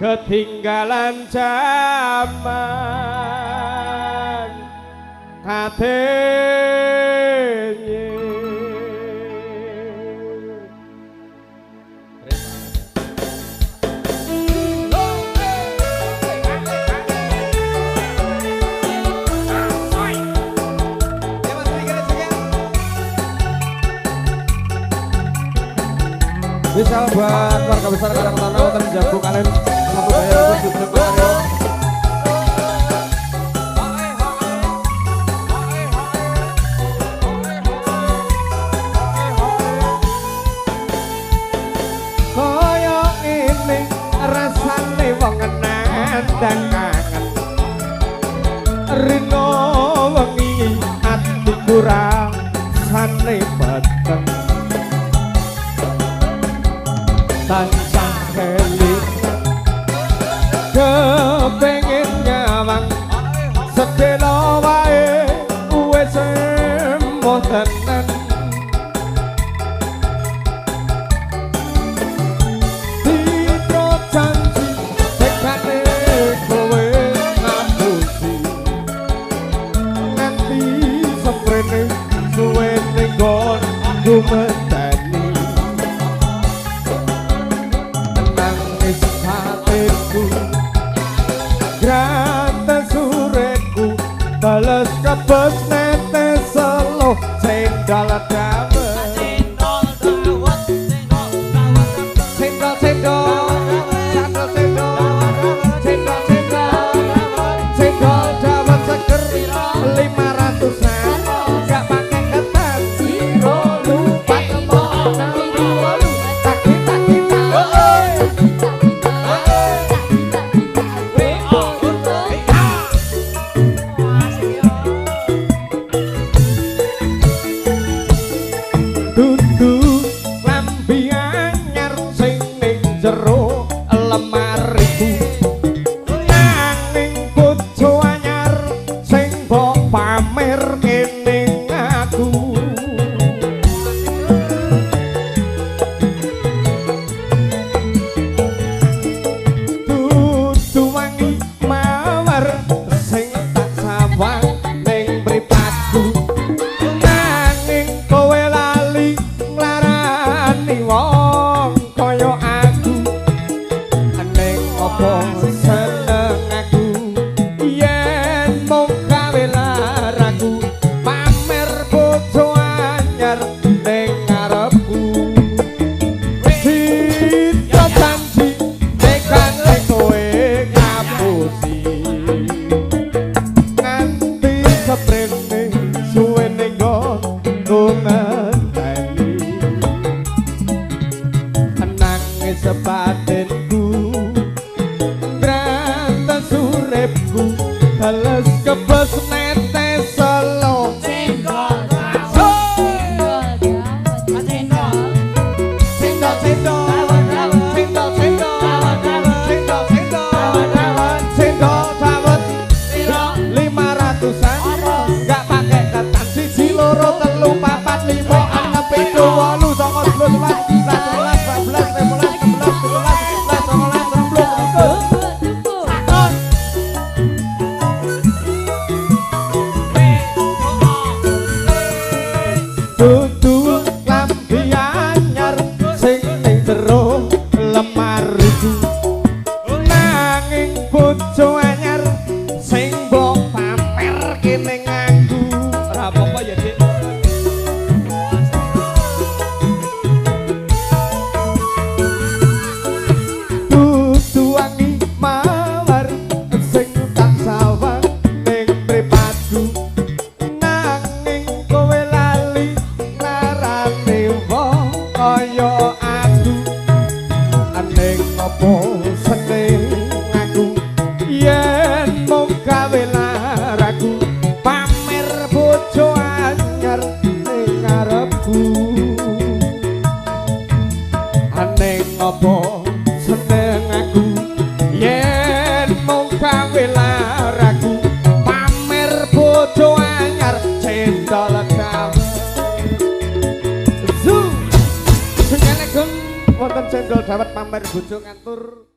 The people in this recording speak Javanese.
Ketinggalan zaman katanya. Bisa buat warga besar Karangtaruna dan jago kalian satu bayar untuk Mario. Kaya ini rasane wong nandang kangen rino wengi ati kurang sane bateng tansah kelingan kepengen nyawang sedelo wae wis emoh tenan ditro janji tekane kowe ngapusi nganti semprene suwene nggon gumeteni Grata sureku balas kebes netes selo sendal dawet sendal dawet seger 500-an gak pake ketan siro lupa Senyala wonten cendol dawet pamer bojo ngantur